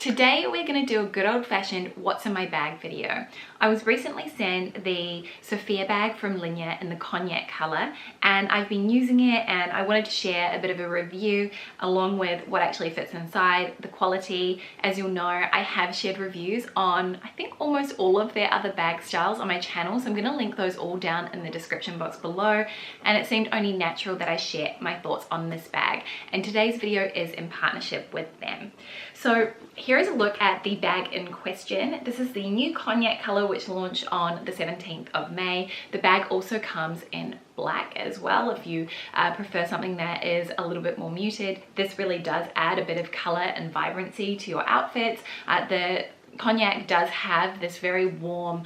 Today we're going to do a good old-fashioned what's in my bag video. I was recently sent the Sofia bag from Linjer in the Cognac color, and I've been using it, and I wanted to share a bit of a review along with what actually fits inside, the quality. As you'll know, I have shared reviews on I think almost all of their other bag styles on my channel, so I'm going to link those all down in the description box below, and it seemed only natural that I share my thoughts on this bag, and today's video is in partnership with them. So here is a look at the bag in question. This is the new Cognac color which launched on the 17th of May. The bag also comes in black as well if you prefer something that is a little bit more muted. This really does add a bit of color and vibrancy to your outfits. The Cognac does have this very warm,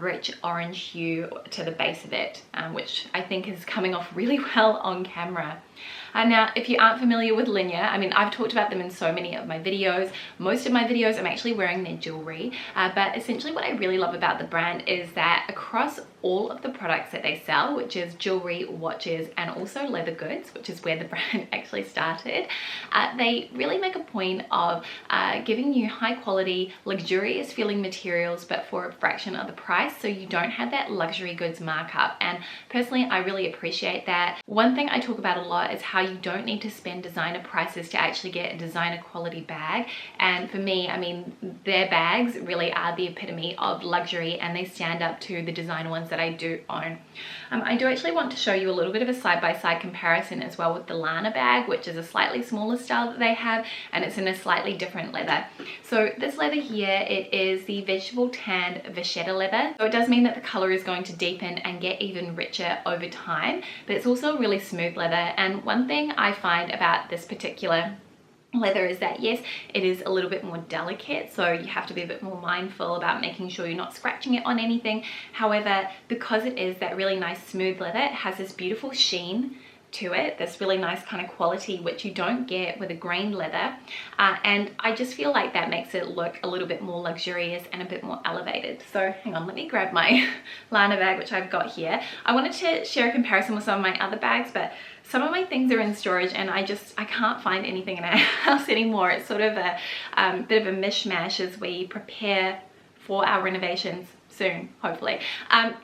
rich orange hue to the base of it, which I think is coming off really well on camera. Now, if you aren't familiar with Linjer, I mean, I've talked about them in so many of my videos. Most of my videos, I'm actually wearing their jewelry, but essentially what I really love about the brand is that across all of the products that they sell, which is jewelry, watches, and also leather goods, which is where the brand actually started, they really make a point of giving you high quality, luxurious feeling materials, but for a fraction of the price, so you don't have that luxury goods markup. And personally, I really appreciate that. One thing I talk about a lot is how you don't need to spend designer prices to actually get a designer quality bag. And for me, I mean, their bags really are the epitome of luxury, and they stand up to the designer ones that I do own. I do actually want to show you a little bit of a side-by-side comparison as well with the Lana bag, which is a slightly smaller style that they have, and it's in a slightly different leather. So this leather here, it is the vegetable tanned vachetta leather. So it does mean that the color is going to deepen and get even richer over time, but it's also a really smooth leather. And one thing I find about this particular leather is that yes, it is a little bit more delicate, so you have to be a bit more mindful about making sure you're not scratching it on anything. However, because it is that really nice smooth leather, it has this beautiful sheen to it, this really nice kind of quality which you don't get with a grain leather, and I just feel like that makes it look a little bit more luxurious and a bit more elevated. So hang on, let me grab my Lana bag which I've got here. I wanted to share a comparison with some of my other bags, but some of my things are in storage and I can't find anything in our house anymore. It's sort of a bit of a mishmash as we prepare for our renovations soon, hopefully.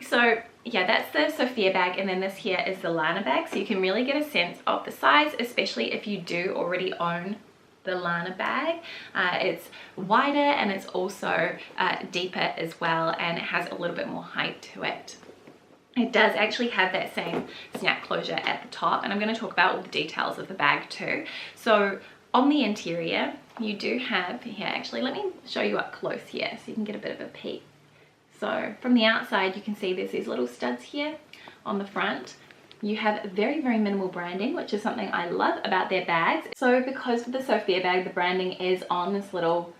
So yeah, that's the Sofia bag, and then this here is the Lana bag, so you can really get a sense of the size, especially if you do already own the Lana bag. It's wider and it's also deeper as well, and it has a little bit more height to it. It does actually have that same snap closure at the top, and I'm going to talk about all the details of the bag too. So on the interior, you do have here, actually let me show you up close here so you can get a bit of a peek. So from the outside, you can see there's these little studs here on the front. You have very, very minimal branding, which is something I love about their bags. So because for the Sofia bag, the branding is on this little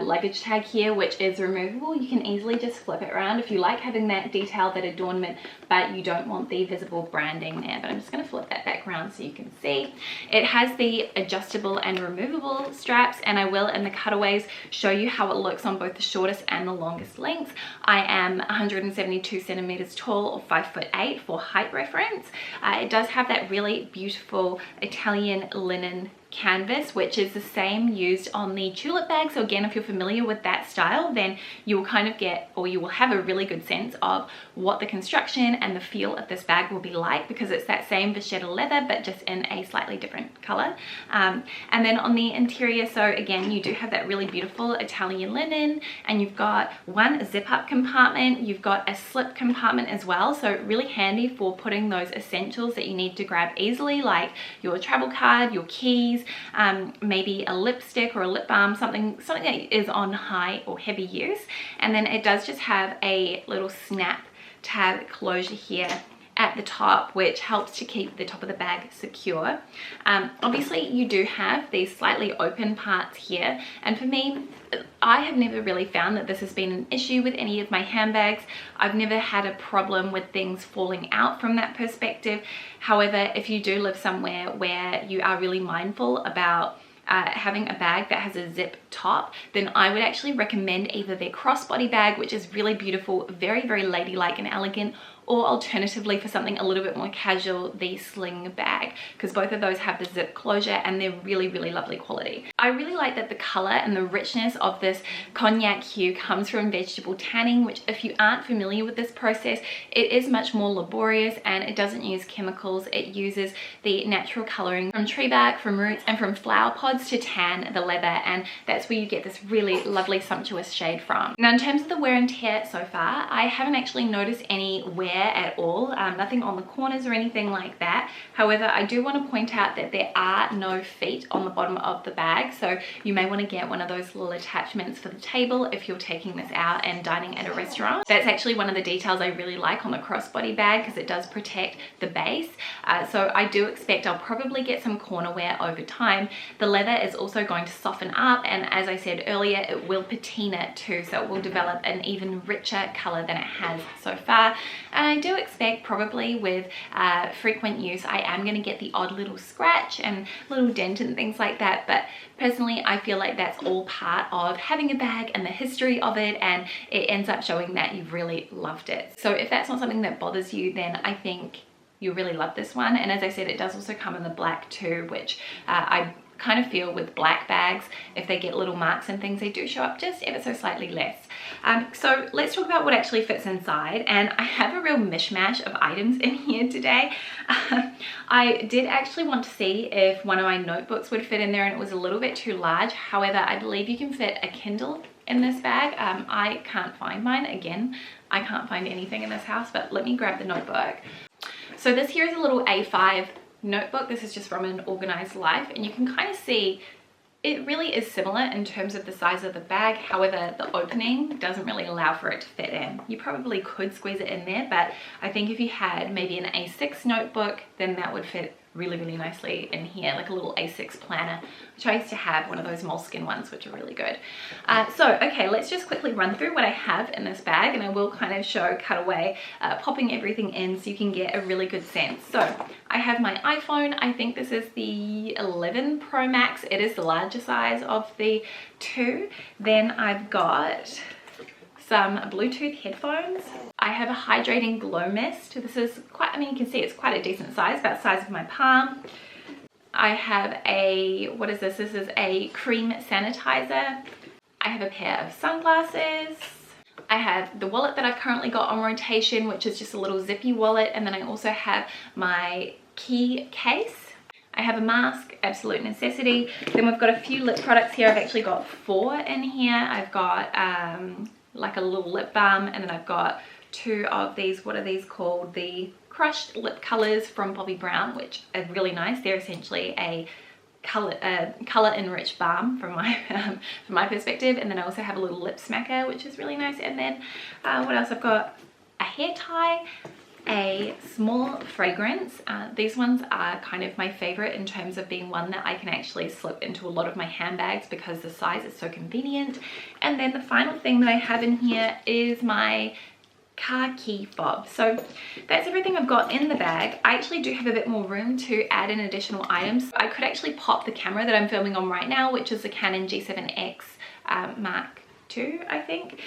luggage tag here, which is removable. You can easily just flip it around if you like having that detail, that adornment, but you don't want the visible branding there. But I'm just going to flip that back around so you can see. It has the adjustable and removable straps, and I will in the cutaways show you how it looks on both the shortest and the longest lengths. I am 172 centimeters tall, or 5'8" for height reference. It does have that really beautiful Italian linen canvas, which is the same used on the tulip bag. So again, if you're familiar with that style, then you will kind of get, or you will have a really good sense of what the construction and the feel of this bag will be like, because it's that same vachetta leather but just in a slightly different color. And then on the interior, so again, you do have that really beautiful Italian linen, and you've got one zip up compartment, you've got a slip compartment as well, so really handy for putting those essentials that you need to grab easily, like your travel card, your keys, maybe a lipstick or a lip balm, something that is on high or heavy use. And then it does just have a little snap tab closure here at the top, which helps to keep the top of the bag secure. Obviously you do have these slightly open parts here, and for me, I have never really found that this has been an issue with any of my handbags. I've never had a problem with things falling out from that perspective. However, if you do live somewhere where you are really mindful about having a bag that has a zip top, then I would actually recommend either their crossbody bag, which is really beautiful, very, very ladylike and elegant, or alternatively for something a little bit more casual, the sling bag, because both of those have the zip closure and they're really, really lovely quality. I really like that the color and the richness of this cognac hue comes from vegetable tanning, which if you aren't familiar with this process, it is much more laborious and it doesn't use chemicals. It uses the natural coloring from tree bark, from roots, and from flower pods to tan the leather, and that's where you get this really lovely sumptuous shade from. Now in terms of the wear and tear so far, I haven't actually noticed any wear at all, nothing on the corners or anything like that. However, I do want to point out that there are no feet on the bottom of the bag, so you may want to get one of those little attachments for the table if you're taking this out and dining at a restaurant. That's actually one of the details I really like on the crossbody bag, because it does protect the base. So I do expect I'll probably get some corner wear over time. The leather is also going to soften up, and as I said earlier, it will patina too, so it will develop an even richer color than it has so far. And I do expect probably with frequent use I am going to get the odd little scratch and little dent and things like that, but personally I feel like that's all part of having a bag and the history of it, and it ends up showing that you've really loved it. So if that's not something that bothers you, then I think you'll really love this one. And as I said, it does also come in the black too, which I kind of feel with black bags, if they get little marks and things, they do show up just ever so slightly less. So let's talk about what actually fits inside, and I have a real mishmash of items in here today. I did actually want to see if one of my notebooks would fit in there, and it was a little bit too large. However, I believe you can fit a Kindle in this bag. I can't find mine. Again, I can't find anything in this house, but let me grab the notebook. So this here is a little A5 notebook. This is just from An Organized Life, and you can kind of see it really is similar in terms of the size of the bag. However, the opening doesn't really allow for it to fit in. You probably could squeeze it in there, but I think if you had maybe an A6 notebook, then that would fit really, really nicely in here, like a little A6 planner, which I used to have, one of those moleskin ones, which are really good. So, okay, let's just quickly run through what I have in this bag, and I will kind of show cutaway, popping everything in so you can get a really good sense. So, I have my iPhone. I think this is the 11 Pro Max. It is the larger size of the two. Then I've got some Bluetooth headphones. I have a hydrating glow mist. This is quite, I mean, you can see it's quite a decent size, about the size of my palm. I have a, what is this? This is a cream sanitizer. I have a pair of sunglasses. I have the wallet that I've currently got on rotation, which is just a little zippy wallet. And then I also have my key case. I have a mask, absolute necessity. Then we've got a few lip products here. I've actually got 4 in here. I've got like a little lip balm, and then I've got 2 of these, what are these called? The crushed lip colors from Bobbi Brown, which are really nice. They're essentially a color enriched balm from my perspective. And then I also have a little Lipsmacker, which is really nice. And then what else? I've got a hair tie, a small fragrance. These ones are kind of my favorite in terms of being one that I can actually slip into a lot of my handbags because the size is so convenient. And then the final thing that I have in here is my car key fob. So that's everything I've got in the bag. I actually do have a bit more room to add in additional items. I could actually pop the camera that I'm filming on right now, which is the Canon G7X Mark II, I think,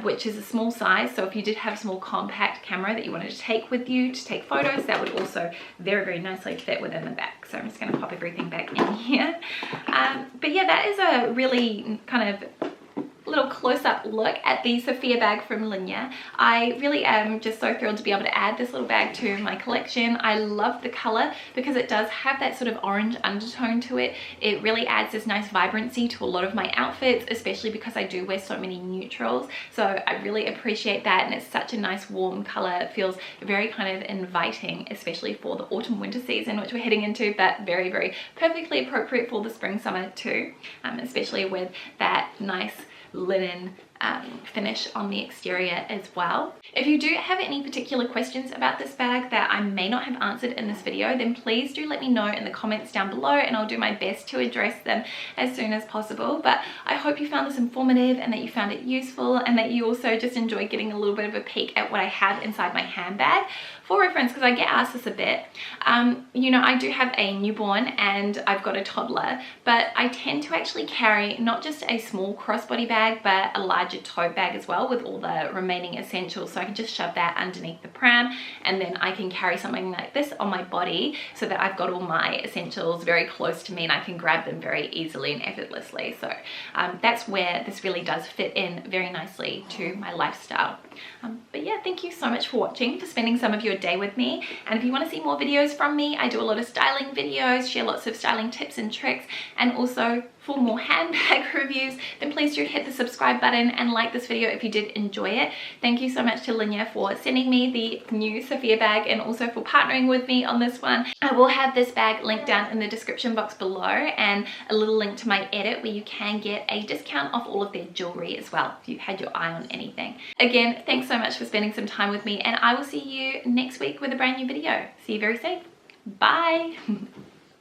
which is a small size. So if you did have a small compact camera that you wanted to take with you to take photos, that would also very, very nicely fit within the bag. So I'm just going to pop everything back in here. But yeah, that is a really kind of little close-up look at the Sofia bag from Linjer. I really am just so thrilled to be able to add this little bag to my collection. I love the color because it does have that sort of orange undertone to it. It really adds this nice vibrancy to a lot of my outfits, especially because I do wear so many neutrals. So I really appreciate that, and it's such a nice warm color. It feels very kind of inviting, especially for the autumn winter season, which we're heading into, but very, very perfectly appropriate for the spring summer too, especially with that nice linen finish on the exterior as well. If you do have any particular questions about this bag that I may not have answered in this video, then please do let me know in the comments down below, and I'll do my best to address them as soon as possible. But I hope you found this informative and that you found it useful, and that you also just enjoyed getting a little bit of a peek at what I have inside my handbag. For reference, because I get asked this a bit, you know, I do have a newborn and I've got a toddler, but I tend to actually carry not just a small crossbody bag, but a larger tote bag as well with all the remaining essentials. So I can just shove that underneath the pram, and then I can carry something like this on my body so that I've got all my essentials very close to me and I can grab them very easily and effortlessly. So that's where this really does fit in very nicely to my lifestyle. But yeah, thank you so much for watching, for spending some of your day with me. And if you want to see more videos from me, I do a lot of styling videos, share lots of styling tips and tricks, and also for more handbag reviews, then please do hit the subscribe button and like this video if you did enjoy it. Thank you so much to Linjer for sending me the new Sofia bag and also for partnering with me on this one. I will have this bag linked down in the description box below, and a little link to my edit where you can get a discount off all of their jewelry as well if you've had your eye on anything. Again, thanks so much for spending some time with me, and I will see you next week with a brand new video. See you very soon. Bye.